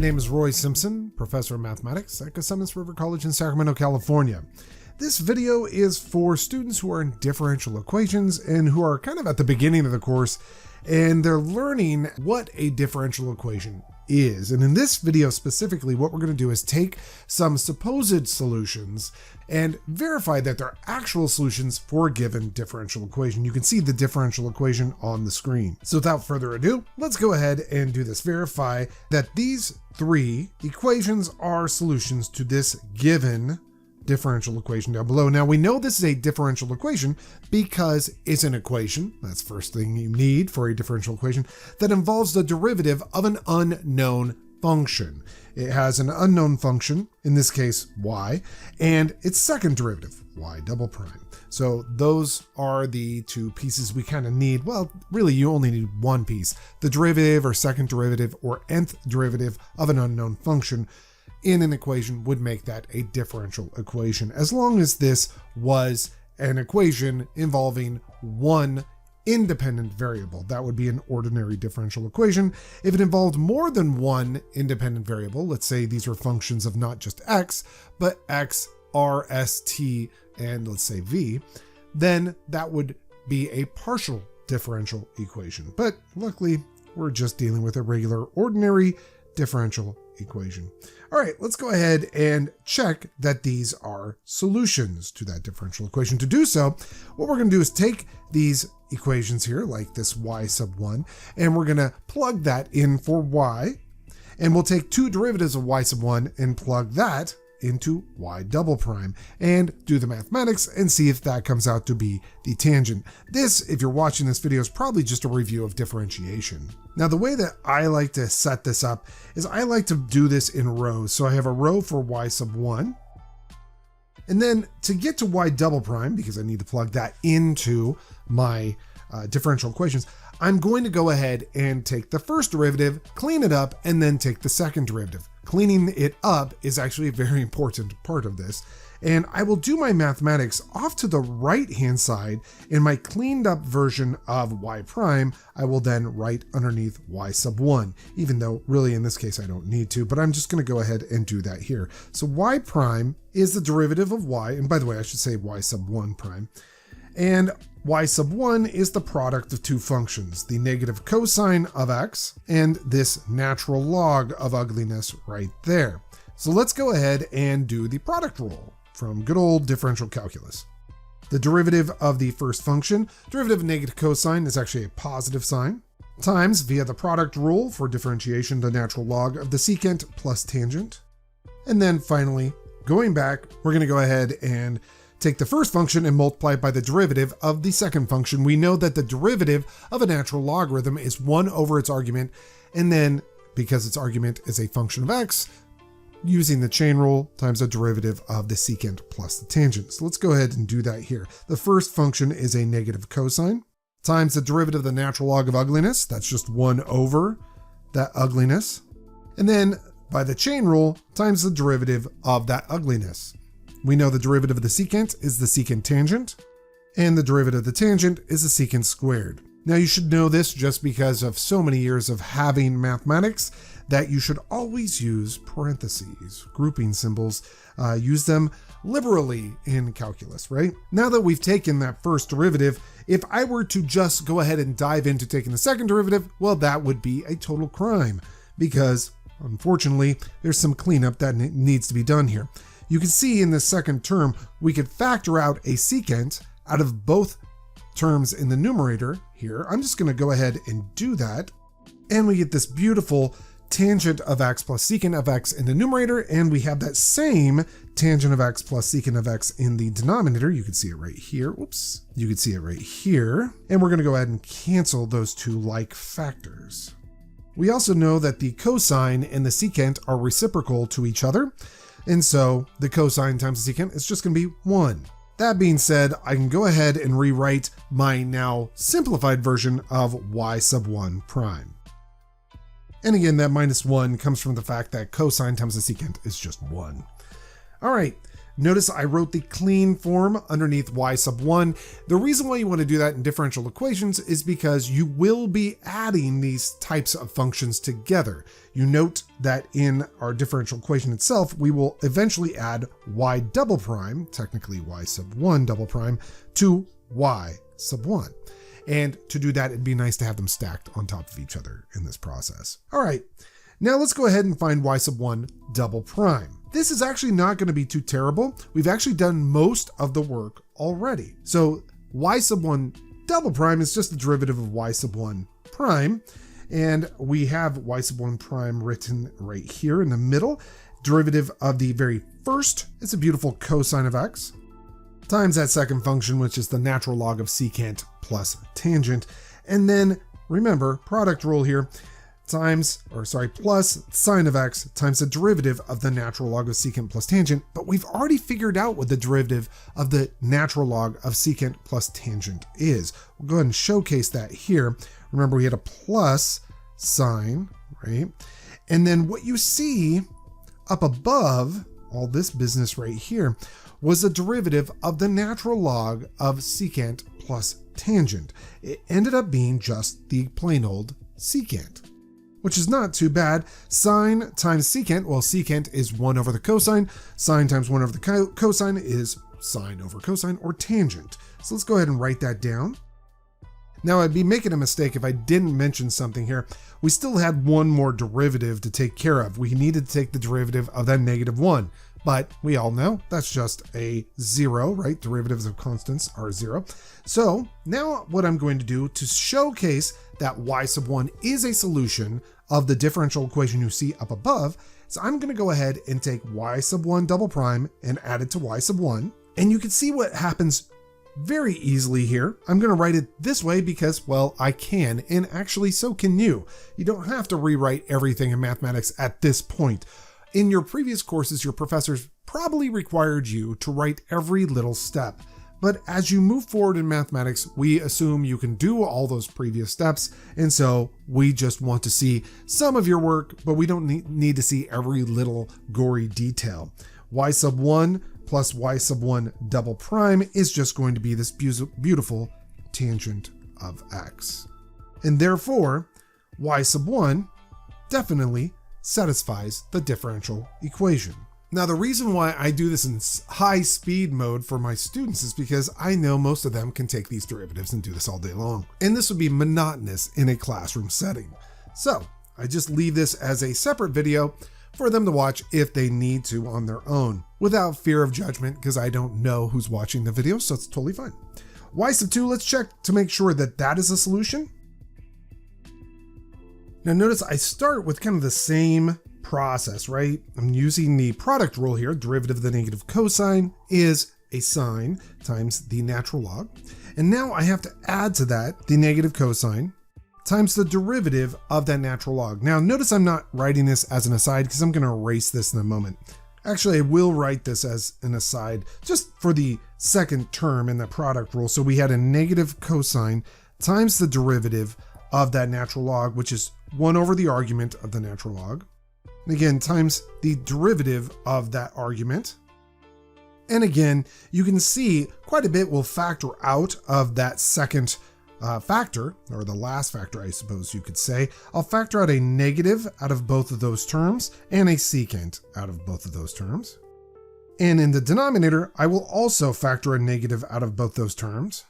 name is Roy Simpson, professor of mathematics at Cosumnes River College in Sacramento, California. This video is for students who are in differential equations and who are kind of at the beginning of the course, and they're learning what a differential equation is. And in this video specifically, what we're going to do is take some supposed solutions and verify that they're actual solutions for a given differential equation. You can see the differential equation on the screen. So without further ado, let's go ahead and do this. Verify that these three equations are solutions to this given differential equation down below. Now we know this is a differential equation because it's an equation, that's the first thing you need for a differential equation, that involves the derivative of an unknown function. It has an unknown function, in this case y, and its second derivative, y double prime. So those are the two pieces we kind of need. Well, really you only need one piece, the derivative or second derivative or nth derivative of an unknown function in an equation would make that a differential equation, as long as this was an equation involving one independent variable. That would be an ordinary differential equation. If it involved more than one independent variable, let's say these are functions of not just x, but x, r, s, t, and let's say v, then that would be a partial differential equation. But luckily, we're just dealing with a regular ordinary differential equation. All right, let's go ahead and check that these are solutions to that differential equation. To do so, what we're going to do is take these equations here, like this y sub 1, and we're going to plug that in for y, and we'll take two derivatives of y sub 1 and plug that into y double prime and do the mathematics and see if that comes out to be the tangent. This, if you're watching this video, is probably just a review of differentiation. Now, the way that I like to set this up is I like to do this in rows. So I have a row for y sub 1. And then to get to y double prime, because I need to plug that into my differential equations, I'm going to go ahead and take the first derivative, clean it up, and then take the second derivative. Cleaning it up is actually a very important part of this. And I will do my mathematics off to the right-hand side. In my cleaned up version of y prime, I will then write underneath y sub 1, even though really in this case I don't need to, but I'm just going to go ahead and do that here. So y prime is the derivative of y, and by the way, I should say y sub 1 prime. And y sub 1 is the product of two functions, the negative cosine of x and this natural log of ugliness right there. So let's go ahead and do the product rule from good old differential calculus. The derivative of the first function, derivative of negative cosine, is actually a positive sign, times via the product rule for differentiation, the natural log of the secant plus tangent. And then finally, going back, we're going to go ahead and take the first function and multiply it by the derivative of the second function. We know that the derivative of a natural logarithm is 1 over its argument, and then because its argument is a function of x, using the chain rule times the derivative of the secant plus the tangent. So let's go ahead and do that here. The first function is a negative cosine times the derivative of the natural log of ugliness. That's just 1 over that ugliness. And then by the chain rule times the derivative of that ugliness. We know the derivative of the secant is the secant tangent, and the derivative of the tangent is the secant squared. Now you should know this just because of so many years of having mathematics that you should always use parentheses, grouping symbols, use them liberally in calculus, right? Now that we've taken that first derivative, if I were to just go ahead and dive into taking the second derivative, well, that would be a total crime because unfortunately, there's some cleanup that needs to be done here. You can see in the second term, we could factor out a secant out of both terms in the numerator here. I'm just going to go ahead and do that. And we get this beautiful tangent of x plus secant of x in the numerator. And we have that same tangent of x plus secant of x in the denominator. You can see it right here. Oops. You can see it right here. And we're going to go ahead and cancel those two like factors. We also know that the cosine and the secant are reciprocal to each other. And so the cosine times the secant is just going to be 1. That being said, I can go ahead and rewrite my now simplified version of y sub 1 prime. And again, that minus 1 comes from the fact that cosine times the secant is just 1. All right, Notice I wrote the clean form underneath y sub 1. The reason why you want to do that in differential equations is because you will be adding these types of functions together. You note that in our differential equation itself, we will eventually add y double prime, technically y sub 1 double prime, to y sub 1. And to do that, it'd be nice to have them stacked on top of each other in this process. All right, now let's go ahead and find y sub 1 double prime. This is actually not going to be too terrible. We've actually done most of the work already. So y sub 1 double prime is just the derivative of y sub 1 prime. And we have y sub 1 prime written right here in the middle. Derivative of the very first, it's a beautiful cosine of x, times that second function, which is the natural log of secant plus tangent. And then remember, product rule here, plus sine of x times the derivative of the natural log of secant plus tangent. But we've already figured out what the derivative of the natural log of secant plus tangent is. We'll go ahead and showcase that here. Remember, we had a plus sign, right? And then what you see up above all this business right here was the derivative of the natural log of secant plus tangent. It ended up being just the plain old secant, which is not too bad. Sine times secant, well, secant is 1 over the cosine. Sine times 1 over the cosine is sine over cosine, or tangent. So let's go ahead and write that down. Now, I'd be making a mistake if I didn't mention something here. We still had one more derivative to take care of. We needed to take the derivative of that -1. But we all know that's just a 0, right? Derivatives of constants are 0. So now what I'm going to do to showcase that y sub 1 is a solution of the differential equation you see up above, is I'm going to go ahead and take y sub 1 double prime and add it to y sub 1. And you can see what happens very easily here. I'm going to write it this way because, well, I can, and actually so can you. You don't have to rewrite everything in mathematics at this point. In your previous courses, your professors probably required you to write every little step. But as you move forward in mathematics, we assume you can do all those previous steps. And so we just want to see some of your work, but we don't need to see every little gory detail. Y sub 1 plus y sub 1 double prime is just going to be this beautiful tangent of x. And therefore, y sub 1 definitely satisfies the differential equation. Now, the reason why I do this in high speed mode for my students is because I know most of them can take these derivatives and do this all day long. And this would be monotonous in a classroom setting. So I just leave this as a separate video for them to watch if they need to on their own, without fear of judgment, because I don't know who's watching the video, so it's totally fine. Y sub 2, let's check to make sure that that is a solution. Now notice I start with kind of the same process, right? I'm using the product rule here. Derivative of the negative cosine is a sine times the natural log. And now I have to add to that the negative cosine times the derivative of that natural log. Now notice I'm not writing this as an aside because I'm going to erase this in a moment. Actually, I will write this as an aside just for the second term in the product rule. So we had a negative cosine times the derivative of that natural log, which is 1 over the argument of the natural log. And again, times the derivative of that argument. And again, you can see quite a bit will factor out of that second factor, or the last factor, I suppose you could say. I'll factor out a negative out of both of those terms and a secant out of both of those terms. And in the denominator, I will also factor a negative out of both those terms.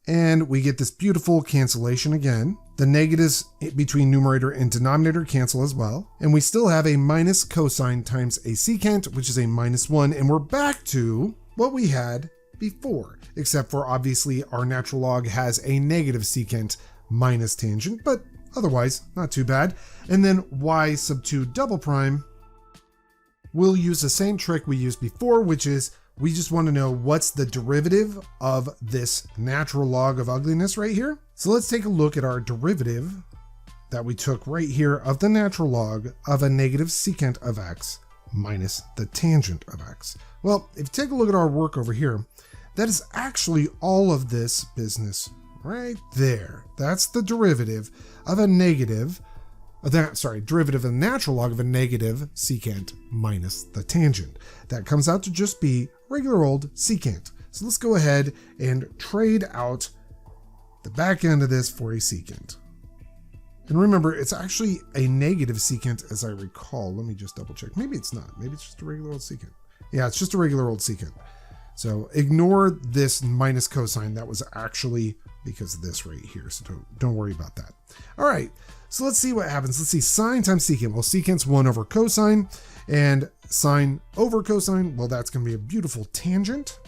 And we get this beautiful cancellation again. The negatives between numerator and denominator cancel as well. And we still have a minus cosine times a secant, which is a -1. And we're back to what we had before, except for obviously our natural log has a negative secant minus tangent, but otherwise not too bad. And then y sub 2 double prime, we'll use the same trick we used before, which is we just want to know what's the derivative of this natural log of ugliness right here. So let's take a look at our derivative that we took right here of the natural log of a negative secant of x minus the tangent of x. Well, if you take a look at our work over here, that is actually all of this business right there. That's the derivative of a negative derivative of the natural log of a negative secant minus the tangent. That comes out to just be regular old secant. So let's go ahead and trade out the back end of this for a secant. And remember, it's actually a negative secant as I recall. Let me just double check. Maybe it's not. Maybe it's just a regular old secant. Yeah, it's just a regular old secant. So ignore this minus cosine. That was actually because of this right here. So don't worry about that. All right, so let's see what happens. Let's see, sine times secant. Well, secant's 1 over cosine, and sine over cosine, well, that's going to be a beautiful tangent.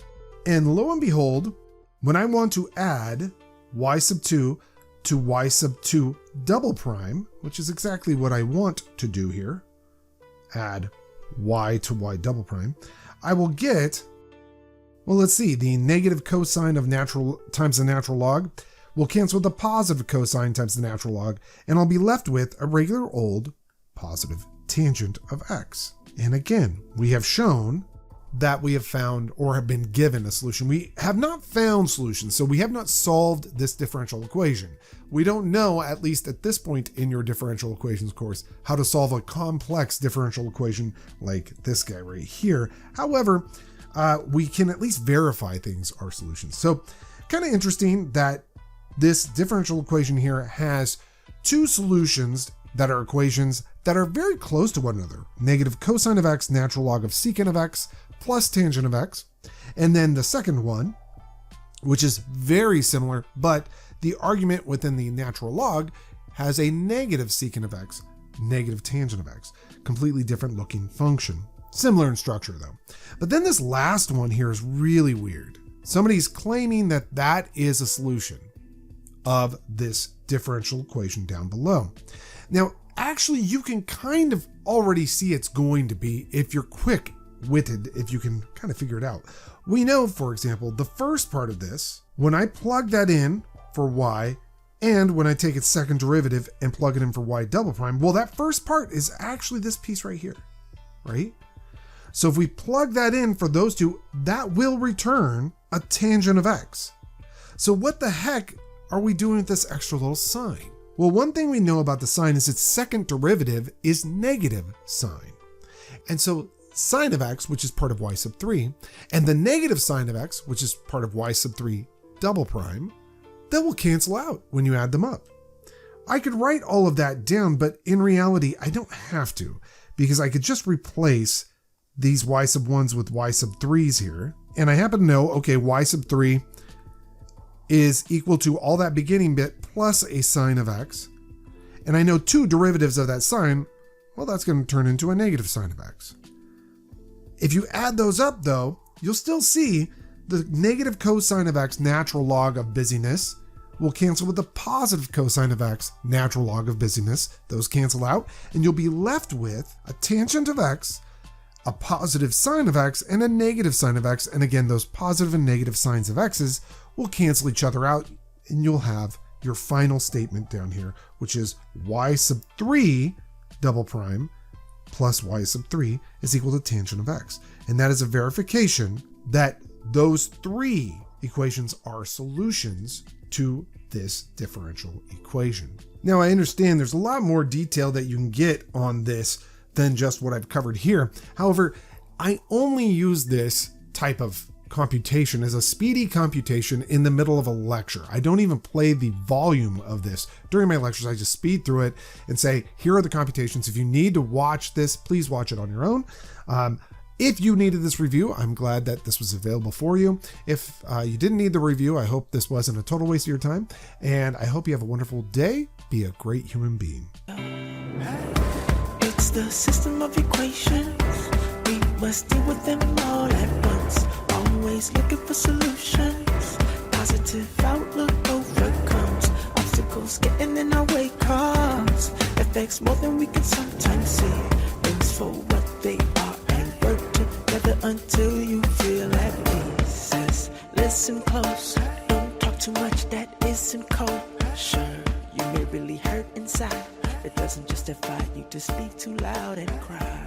And lo and behold, when I want to add y sub 2 to y sub 2 double prime, which is exactly what I want to do here, add y to y double prime, I will get, well, let's see, the negative cosine of natural times the natural log will cancel with the positive cosine times the natural log, and I'll be left with a regular old positive tangent of x. And again, we have shown that we have found or have been given a solution. We have not found solutions, so we have not solved this differential equation. We don't know, at least at this point in your differential equations course, how to solve a complex differential equation like this guy right here. However, we can at least verify things are solutions. So kind of interesting that this differential equation here has two solutions that are equations that are very close to one another. Negative cosine of x, natural log of secant of x, plus tangent of x. And then the second one, which is very similar, but the argument within the natural log has a negative secant of x, negative tangent of x. Completely different looking function. Similar in structure though. But then this last one here is really weird. Somebody's claiming that that is a solution of this differential equation down below. Now, actually, you can kind of already see it's going to be if you're quick-witted, if you can kind of figure it out. We know, for example, the first part of this, when I plug that in for y, and when I take its second derivative and plug it in for y double prime, well, that first part is actually this piece right here, right? So if we plug that in for those two, that will return a tangent of x. So what the heck are we doing with this extra little sign? Well, one thing we know about the sine is its second derivative is negative sine. And so sine of x, which is part of y sub 3, and the negative sine of x, which is part of y sub 3 double prime, that will cancel out when you add them up. I could write all of that down, but in reality, I don't have to, because I could just replace these y sub 1s with y sub 3s here. And I happen to know, okay, y sub 3 is equal to all that beginning bit plus a sine of x. And I know two derivatives of that sine, well, that's going to turn into a negative sine of x. If you add those up though, you'll still see the negative cosine of x natural log of busyness will cancel with the positive cosine of x natural log of busyness. Those cancel out, and you'll be left with a tangent of x, a positive sine of x, and a negative sine of x. And again, those positive and negative sines of x's will cancel each other out, and you'll have your final statement down here, which is y sub 3 double prime plus y sub 3 is equal to tangent of x. And that is a verification that those three equations are solutions to this differential equation. Now, I understand there's a lot more detail that you can get on this than just what I've covered here. However, I only use this type of computation as a speedy computation in the middle of a lecture. I don't even play the volume of this during my lectures. I just speed through it and say, here are the computations. If you need to watch this, please watch it on your own. If you needed this review, I'm glad that this was available for you. If you didn't need the review, I hope this wasn't a total waste of your time, and I hope you have a wonderful day. Be a great human being. It's the system of equations. We must deal with them all at once. Always looking for solutions. Positive outlook overcomes obstacles getting in our way. Cause affects more than we can sometimes see. Things for what they are and work together until you feel at peace. Just listen close. Don't talk too much that isn't kosher. You may really hurt inside. It doesn't justify you to speak too loud and cry.